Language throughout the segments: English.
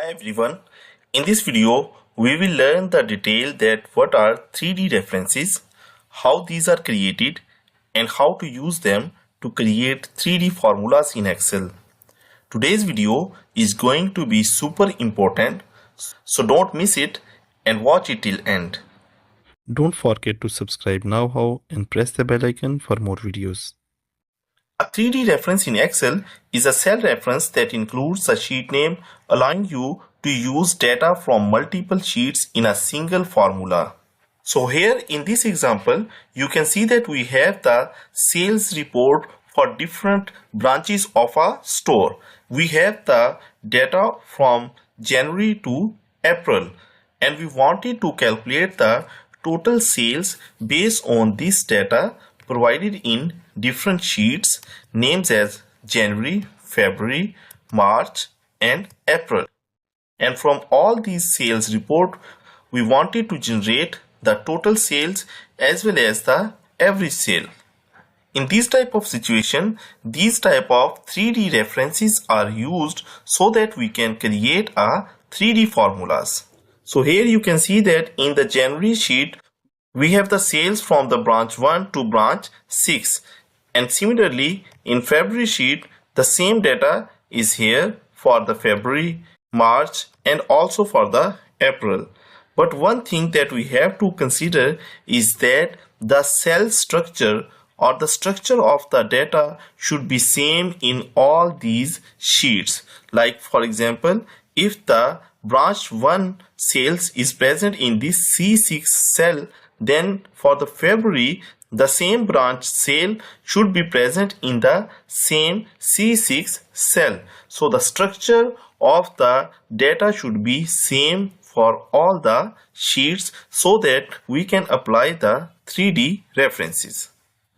Hi everyone. In this video, we will learn the detail that what are 3D references, how these are created, and how to use them to create 3D formulas in Excel. Today's video is going to be super important, so don't miss it and watch it till end. Don't forget to subscribe KnowHow and press the bell icon for more videos. A 3D reference in Excel is a cell reference that includes a sheet name, allowing you to use data from multiple sheets in a single formula. So here in this example, you can see that we have the sales report for different branches of a store. We have the data from January to April, and we wanted to calculate the total sales based on this data provided in different sheets names as January, February, March and April. And from all these sales report, we wanted to generate the total sales as well as the average sale. In this type of situation, these type of 3D references are used so that we can create a 3D formulas. So here you can see that in the January sheet, we have the sales from the branch 1 to branch 6, and similarly in February sheet the same data is here for the February, March and also for the April. But one thing that we have to consider is that the cell structure or the structure of the data should be same in all these sheets. Like for example, if the branch 1 sales is present in this C6 cell, then for the February the same branch sale should be present in the same C6 cell. So the structure of the data should be same for all the sheets so that we can apply the 3D references.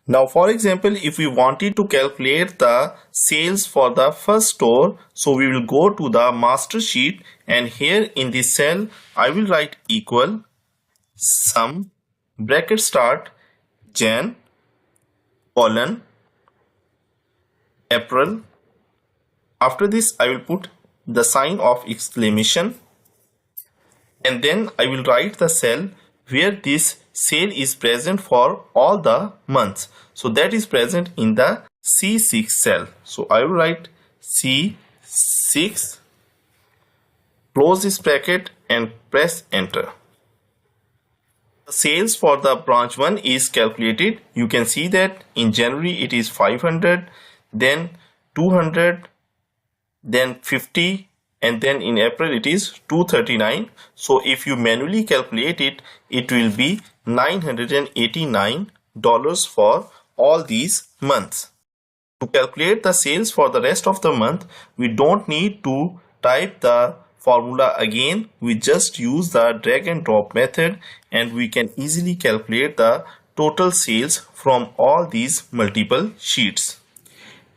Now for example, if we wanted to calculate the sales for the first store, so we will go to the master sheet, and here in this cell I will write equal sum bracket start Jan colon April. After this I will put the sign of exclamation, and then I will write the cell where this sale is present for all the months. So that is present in the C6 cell. So I will write C6, close this bracket and press enter. The sales for the branch 1 is calculated. You can see that in January it is 500, then 200, then 50, and then in April it is 239. So if you manually calculate it, it will be $989 for all these months. To calculate the sales for the rest of the month, we don't need to type the formula again. We just use the drag and drop method and we can easily calculate the total sales from all these multiple sheets.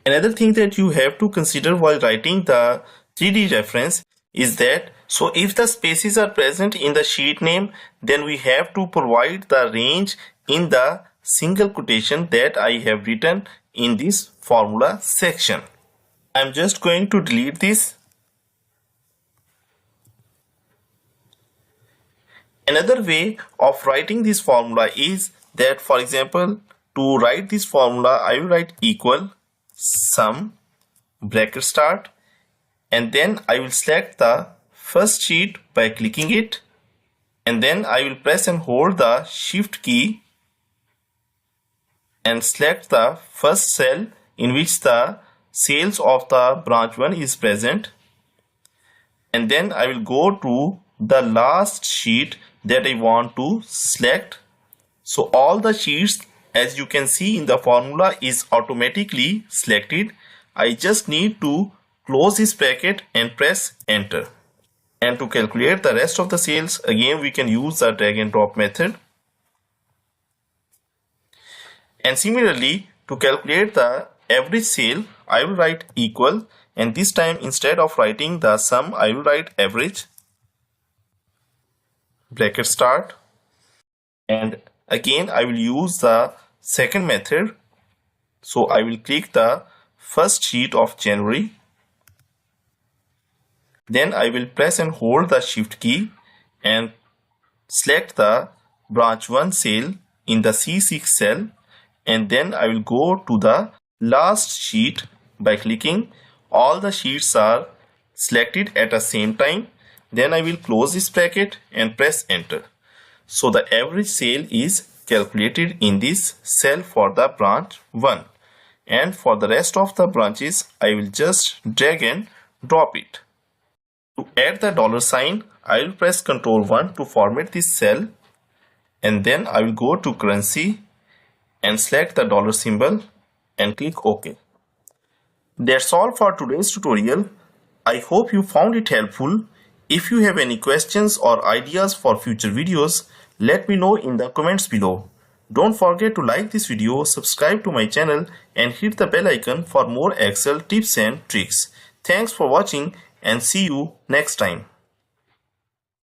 Another thing that you have to consider while writing the 3D reference is that, so if the spaces are present in the sheet name, then we have to provide the range in the single quotation that I have written in this formula section. I'm just going to delete this. Another way of writing this formula is that, for example, to write this formula I will write equal sum bracket start, and then I will select the first sheet by clicking it, and then I will press and hold the shift key and select the first cell in which the sales of the branch 1 is present, and then I will go to the last sheet that I want to select. So all the sheets, as you can see in the formula, is automatically selected. I just need to close this bracket and press enter. And to calculate the rest of the sales, again we can use the drag and drop method. And similarly, to calculate the average sale, I will write equal, and this time instead of writing the sum I will write average bracket start, and again I will use the second method. So I will click the first sheet of January, Then I will press and hold the shift key and select the branch 1 cell in the C6 cell, and then I will go to the last sheet by clicking. All the sheets are selected at the same time. Then I will close this bracket and press enter. So the average sale is calculated in this cell for the branch 1, and for the rest of the branches I will just drag and drop it. To add the $sign, I will press Ctrl 1 to format this cell, and then I will go to currency and select the dollar symbol and click OK. That's all for today's tutorial. I hope you found it helpful. If you have any questions or ideas for future videos, let me know in the comments below. Don't forget to like this video, subscribe to my channel and hit the bell icon for more Excel tips and tricks. Thanks for watching and see you next time.